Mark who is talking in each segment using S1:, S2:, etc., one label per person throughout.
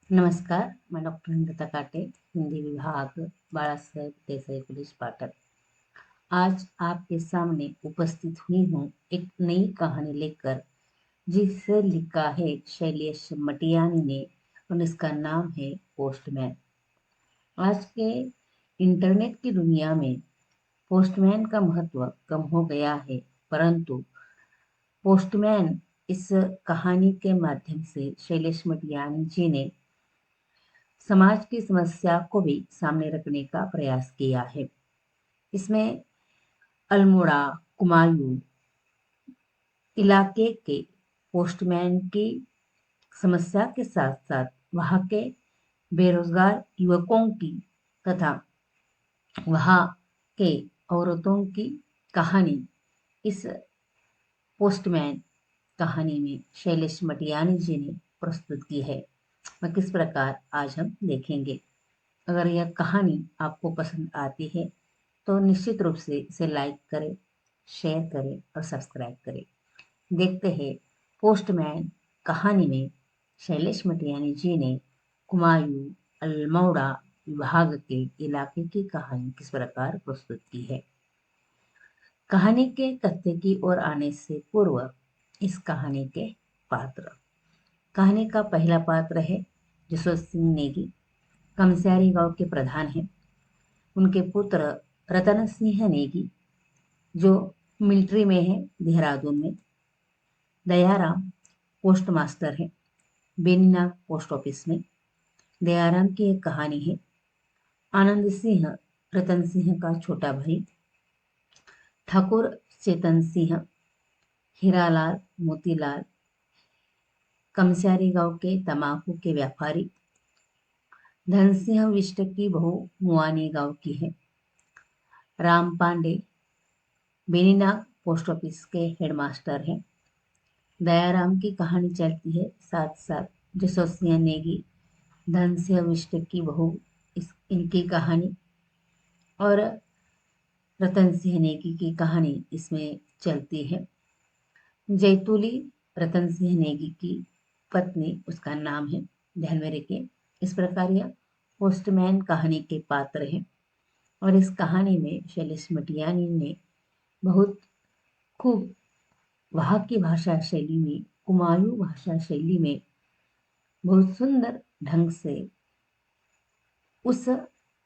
S1: नमस्कार, मैं डॉक्टर नम्रता काटे, हिंदी विभाग, बालासाहेब देसाई पुलिस पाटन। आज आपके सामने उपस्थित हुई हूँ एक नई कहानी लेकर, जिसे लिखा है शैलेश मटियानी ने और इसका नाम है पोस्टमैन। आज के इंटरनेट की दुनिया में पोस्टमैन का महत्व कम हो गया है, परंतु पोस्टमैन इस कहानी के माध्यम से शैलेश मटियानी जी ने समाज की समस्या को भी सामने रखने का प्रयास किया है। इसमें अल्मोड़ा, कुमायूं इलाके के पोस्टमैन की समस्या के साथ साथ वहां के बेरोजगार युवकों की तथा वहां के औरतों की कहानी इस पोस्टमैन कहानी में शैलेश मटियानी जी ने प्रस्तुत की है। वह किस प्रकार आज हम देखेंगे। अगर यह कहानी आपको पसंद आती है तो निश्चित रूप से इसे लाइक करें, शेयर करें और सब्सक्राइब करें। देखते हैं पोस्टमैन कहानी में शैलेश मटियानी जी ने कुमायूं अल्मोड़ा विभाग के इलाके की कहानी किस प्रकार प्रस्तुत की है। कहानी के कथ्य की ओर आने से पूर्व इस कहानी के पात्र। कहानी का पहला पात्र है जसवंत सिंह नेगी। कमस्यारी गांव के प्रधान हैं। उनके पुत्र रतन सिंह नेगी जो मिलिट्री में है देहरादून में। दयाराम पोस्ट मास्टर है बेनीनाग पोस्ट ऑफिस में। दयाराम की एक कहानी है। आनंद सिंह रतन सिंह का छोटा भाई। ठाकुर चेतन सिंह, हीरालाल, मोतीलाल कमस्यारी गांव के तंबाकू के व्यापारी। धनसिंह विष्ट की बहू मुआनी गांव की है। राम पांडे बेनीनाग पोस्ट ऑफिस के हेडमास्टर हैं। दयाराम की कहानी चलती है साथ साथ जसवंत सिंह नेगी, धनसिंह विष्ट की बहू, इनकी कहानी और रतन सिंह नेगी की कहानी इसमें चलती है। जैतूली रतन सिंह नेगी की पत्नी, उसका नाम है, ध्यान में रखिए। इस प्रकार यह पोस्टमैन कहानी के पात्र हैं और इस कहानी में शैलेश मटियानी ने बहुत खूब वहाँ की भाषा शैली में, कुमायूं भाषा शैली में बहुत सुंदर ढंग से उस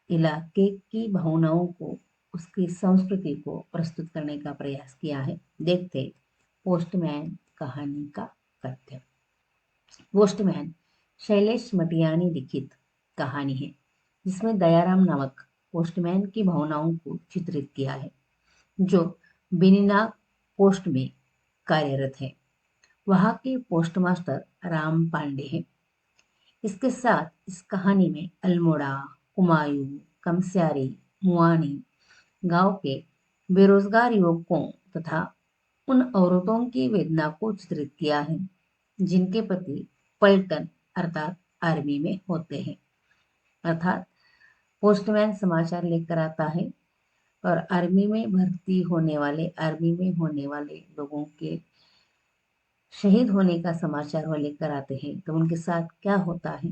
S1: इलाके की भावनाओं को, उसकी संस्कृति को प्रस्तुत करने का प्रयास किया है। देखते पोस्टमैन कहानी का कथ्य। पोस्टमैन शैलेश मटियानी लिखित कहानी है जिसमें दयाराम नामक पोस्टमैन की भावनाओं को चित्रित किया है जो बेनीनाग पोस्ट में कार्यरत है। वहां के पोस्टमास्टर राम पांडे हैं। इसके साथ इस कहानी में अल्मोड़ा, कुमायूं, कमस्यारी, मुआनी गांव के बेरोजगार युवकों तथा उन औरतों की वेदना को चित्रित किया है जिनके पति पलटन अर्थात आर्मी में होते हैं। अर्थात पोस्टमैन समाचार लेकर आता है और आर्मी में भर्ती होने वाले, आर्मी में होने वाले लोगों के शहीद होने का समाचार वो लेकर आते हैं। तो उनके साथ क्या होता है,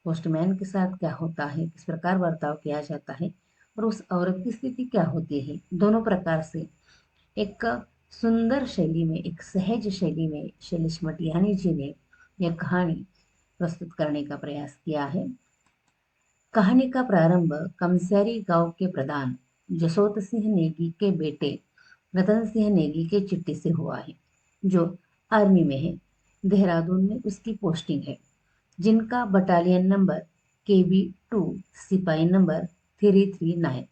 S1: पोस्टमैन के साथ क्या होता है, किस प्रकार बर्ताव किया जाता है और उस औरत की स्थिति क्या होती है, दोनों प्रकार से एक सुंदर शैली में, एक सहज शैली में शैलेश मटियानी जी ने यह कहानी प्रस्तुत करने का प्रयास किया है। कहानी का प्रारंभ कमस्यारी गांव के प्रधान जसवंत सिंह नेगी के बेटे रतन सिंह नेगी के चिट्ठी से हुआ है जो आर्मी में है। देहरादून में उसकी पोस्टिंग है, जिनका बटालियन नंबर KB2, सिपाही नंबर 339।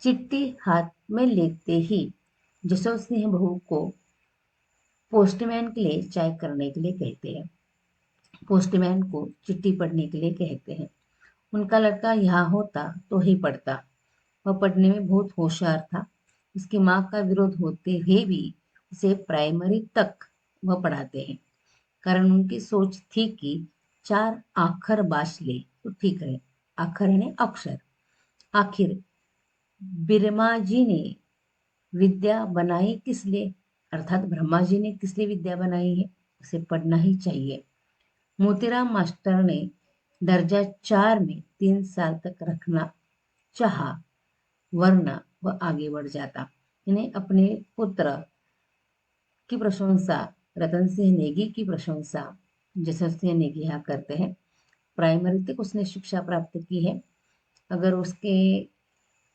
S1: चिट्ठी हाथ में लेते ही जसवंत सिंह बहू को पोस्टमैन के लिए चाय करने के लिए कहते हैं। पोस्टमैन को चिट्ठी पढ़ने के लिए कहते हैं। उनका लड़का यहाँ होता तो ही पढ़ता। वह पढ़ने में बहुत होशियार था। उसकी माँ का विरोध होते हुए भी उसे प्राइमरी तक वह पढ़ाते हैं, कारण उनकी सोच थी कि 4 आखर बाच ले तो ठीक है। आखर यानी अक्षर। आखिर ब्रह्मा जी ने विद्या बनाई किस लिए, अर्थात ब्रह्मा जी ने किस लिए विद्या बनाई है, उसे पढ़ना ही चाहिए। मोतीराम मास्टर ने दर्जा 4 में 3 साल तक रखना चाहा, वरना वह आगे बढ़ जाता। इन्हें अपने पुत्र की प्रशंसा, रतन सिंह नेगी की प्रशंसा जसवंत सिंह नेगी यहाँ करते हैं। प्राइमरी तक उसने शिक्षा प्राप्त की है। अगर उसके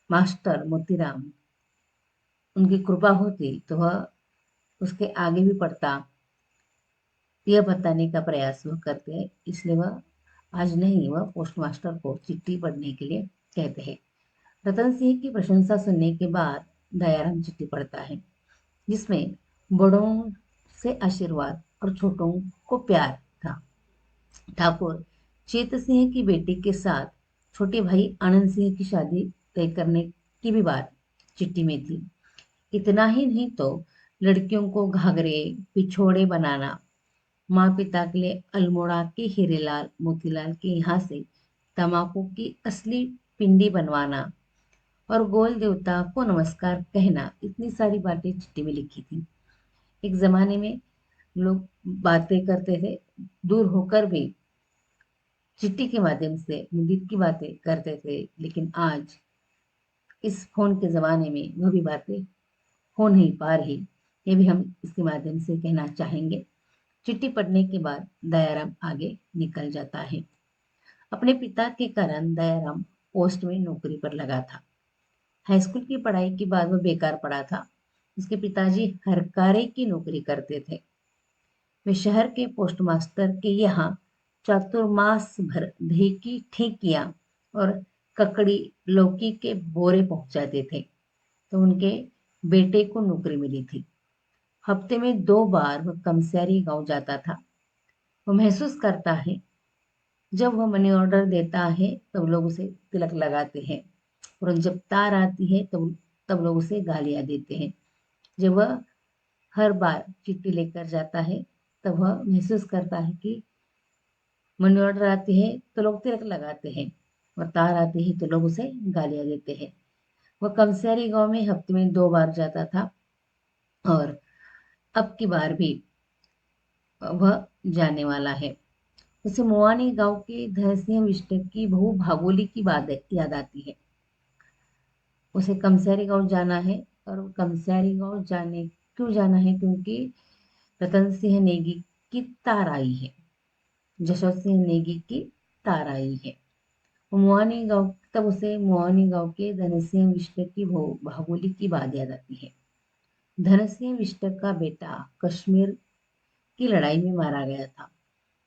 S1: मास्टर मोतीराम उनकी कृपा होती तो वह उसके आगे भी पढ़ता, यह बताने का प्रयास वह करते हैं। इसलिए वह आज नहीं, वह पोस्ट मास्टर को चिट्ठी पढ़ने के लिए कहते हैं। रतन सिंह की प्रशंसा सुनने के बाद दयाराम चिट्ठी पढ़ता है, जिसमें बड़ों से आशीर्वाद और छोटों को प्यार था। ठाकुर चेत सिंह की बेटी के साथ छोटे भाई आनंद सिंह की शादी तय करने की भी बात चिट्ठी में थी। इतना ही नहीं तो लड़कियों को घाघरे पिछोड़े बनाना, माँ पिता के लिए अल्मोड़ा के हीरेलाल मोतीलाल के यहाँ से तमाकू की असली पिंडी बनवाना और गोल देवता को नमस्कार कहना, इतनी सारी बातें चिट्ठी में लिखी थी। एक जमाने में लोग बातें करते थे, दूर होकर भी चिट्ठी के माध्यम से दिल की बातें करते थे, लेकिन आज इस फोन के जमाने में वह भी बातें हो नहीं पा रही। ये भी हम इसके माध्यम से कहना चाहेंगे। चिट्ठी पढ़ने के बाद दयाराम आगे निकल जाता है। अपने पिता के कारण दयाराम पोस्ट में नौकरी पर लगा था। हाई स्कूल की पढ़ाई के बाद वह बेकार पड़ा था। उसके पिताजी हरकारे की नौकरी करते थे। वे शहर के पोस्ट मास्टर के यहाँ चातुर्मास भर दही की ठेकियां और ककड़ी लौकी के बोरे पहुंचाते थे, तो उनके बेटे को नौकरी मिली थी। हफ्ते में 2 बार वह कमसारी गांव जाता था। वो महसूस करता है, जब वह मनी ऑर्डर देता है तब लोग उसे तिलक लगाते हैं, और जब तार आती है तब लोग उसे गालियां देते हैं। जब वह हर बार चिट्ठी लेकर जाता है तब वह महसूस करता है कि मनी ऑर्डर आती है तो लोग तिलक लगाते हैं, और तार आती है तो लोग उसे गालियां देते हैं। वह कमसारी गांव में हफ्ते में 2 बार जाता था, और अब की बार भी वह जाने वाला है। उसे मुआनी गांव के धनसिंह विष्ट की बहू भागोली की बात याद आती है। उसे कमसारी गांव जाना है, और कमसारी गांव क्यों जाना है? क्योंकि रतन सिंह नेगी की तार आई है, जशवंत सिंह नेगी की तार आई है। मुआनी गांव, तब उसे मुआनी गांव के धनसिंह विष्ट की बहू भागोली की बात याद आती है। धनसिंह विष्ट का बेटा कश्मीर की लड़ाई में मारा गया था।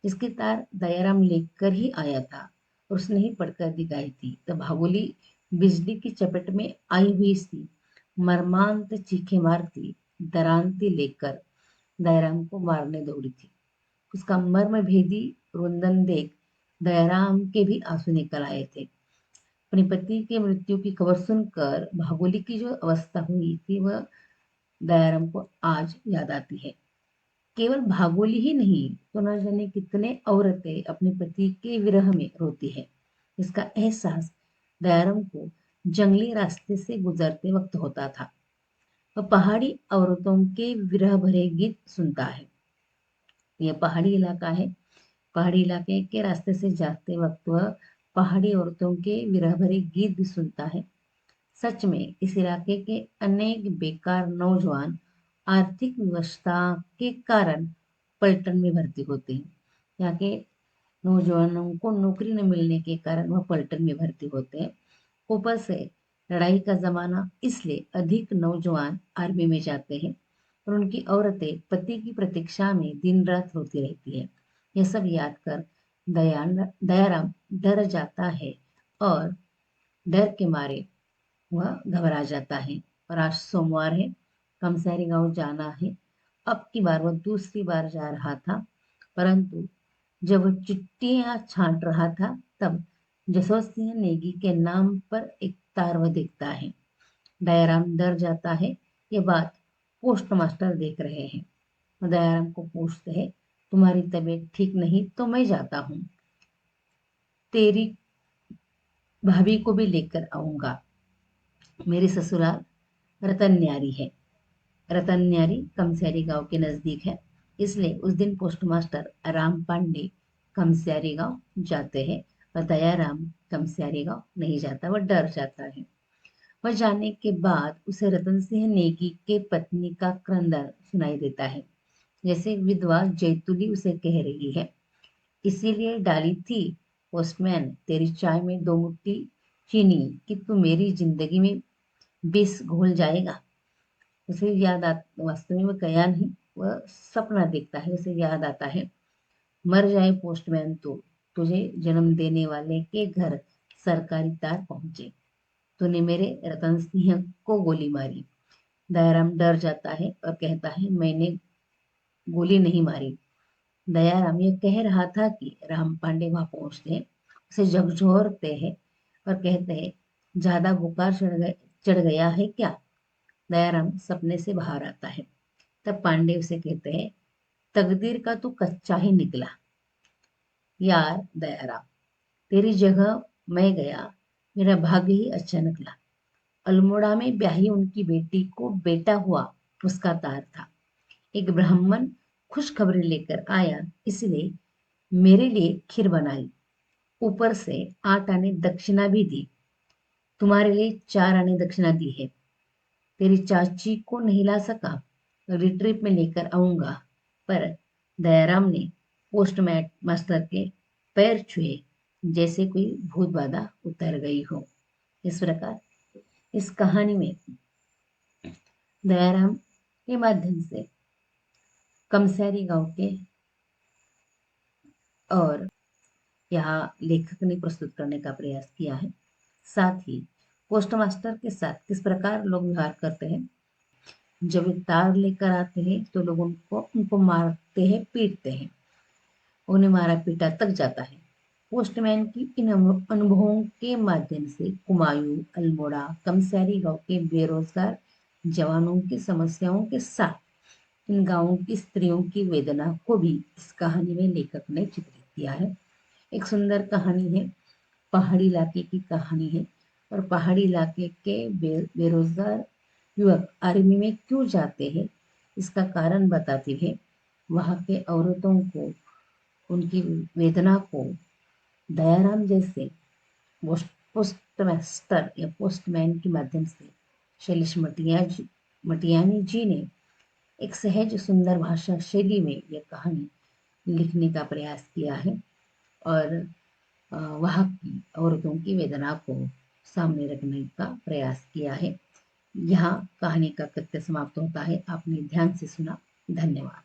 S1: इसकी तार दयाराम लेकर ही आया था, और उसने ही पढ़कर दिखाई थी। तब भागोली बिजली की चपेट में आई हुई सी मर्मांत चीखें मारती दरांती लेकर दयाराम को मारने दौड़ी थी। उसका मर्म भेदी रुंदन देख दयाराम के भी आंसू निकल आए थे। अपने पति के मृत्यु की खबर सुनकर भागोली की जो अवस्था हुई थी, वह दयाराम को आज याद आती है। केवल भागोली ही नहीं, तो न जाने कितने औरतें अपने पति के विरह में रोती है। इसका एहसास दयाराम को जंगली रास्ते से गुजरते वक्त होता था। वह पहाड़ी औरतों के विरह भरे गीत सुनता है। यह पहाड़ी इलाका है। पहाड़ी इलाके के रास्ते से जाते वक्त वह पहाड़ी औरतों के विरह भरे गीत भी सुनता है। सच में इस इलाके के अनेक बेकार नौजवान आर्थिक विवशता के कारण पलटन में भर्ती होते हैं। यहाँ के नौजवानों को नौकरी न मिलने के कारण वह पलटन में भर्ती होते हैं। ऊपर से लड़ाई का जमाना, इसलिए अधिक नौजवान आर्मी में जाते हैं, और उनकी औरतें पति की प्रतीक्षा में दिन रात रोती रहती है। यह सब याद कर दयाराम डर जाता है, और डर के मारे वह घबरा जाता है। और आज सोमवार है, कमसारी गांव जाना है। अब की बार वह दूसरी बार जा रहा था, परंतु जब वह चिट्ठियां छांट रहा था तब जसवंत सिंह नेगी के नाम पर एक तार वह देखता है। दयाराम डर जाता है। ये बात पोस्ट मास्टर देख रहे हैं। वो दयाराम को पूछते हैं, तुम्हारी तबीयत ठीक नहीं तो मैं जाता हूँ, तेरी भाभी को भी लेकर आऊंगा। मेरी ससुराल रतन न्यारी है। रतन न्यारी कमसारी गांव के नजदीक है। इसलिए उस दिन पोस्ट मास्टर राम पांडे कमस्यारी गांव जाते हैं और दयाराम कमस्यारी गांव नहीं जाता, वह डर जाता है। वह जाने के बाद उसे रतन सिंह नेगी के पत्नी का क्रंदन सुनाई देता है, जैसे विधवा जैतुली उसे कह रही है, इसीलिए डाली थी पोस्टमैन तेरी चाय में 2 मुट्ठी चीनी कि तू मेरी जिंदगी में विष घोल जाएगा। उसे याद आ वास्तव में वह गया नहीं, वह सपना देखता है, उसे याद आता है, मर जाए पोस्टमैन तो तुझे जन्म देने वाले के घर सरकारी तार पहुंचे, तूने मेरे रतन सिंह को गोली मारी। दयाराम डर जाता है और कहता है मैंने गोली नहीं मारी। दयाराम ये कह रहा था कि राम पांडे वहां पहुंचते हैं, उसे झकझोरते हैं और कहते हैं ज्यादा बुखार चढ़ गया है क्या। दयाराम सपने से बाहर आता है, तब पांडे उसे कहते हैं तकदीर का तू कच्चा ही निकला यार दयाराम, तेरी जगह मैं गया, मेरा भाग्य ही अच्छा निकला। अल्मोड़ा में ब्याही उनकी बेटी को बेटा हुआ उसका तार था। एक ब्राह्मण खुशखबरी लेकर आया, इसलिए मेरे लिए खीर बनाई, ऊपर से 8 आने दक्षिणा भी दी। तुम्हारे लिए 4 आने दक्षिणा दी है। तेरी चाची को नहीं ला सका, अगली ट्रिप में लेकर आऊंगा। पर दयाराम ने पोस्ट मास्टर के पैर छुए, जैसे कोई भूत बाधा उतर गई हो। इस प्रकार इस कहानी में दयाराम के माध्यम से कमसारी गांव के और यहाँ लेखक ने प्रस्तुत करने का प्रयास किया है। साथ ही पोस्ट मास्टर के साथ किस प्रकार लोग व्यवहार करते हैं, जब वे तार लेकर आते हैं तो लोग उनको मारते हैं, पीटते हैं, उन्हें मारा पीटा तक जाता है। पोस्टमैन की इन अनुभवों के माध्यम से कुमायूं, अल्मोड़ा, कमसारी गांव के बेरोजगार जवानों की समस्याओं के साथ इन गांवों की स्त्रियों की वेदना को भी इस कहानी में लेखक ने चित्रित किया है। एक सुंदर कहानी है, पहाड़ी इलाके की कहानी है, और पहाड़ी इलाके के बेरोजगार युवक आर्मी में क्यों जाते हैं इसका कारण बताती है। वहाँ के औरतों को, उनकी वेदना को दयाराम जैसे पोस्ट मास्टर या पोस्टमैन के माध्यम से शैलेश मटियानी जी ने एक सहज सुंदर भाषा शैली में यह कहानी लिखने का प्रयास किया है और वहाँ की औरतों की वेदना को सामने रखने का प्रयास किया है। यहाँ कहानी का कृत्य समाप्त होता है। आपने ध्यान से सुना, धन्यवाद।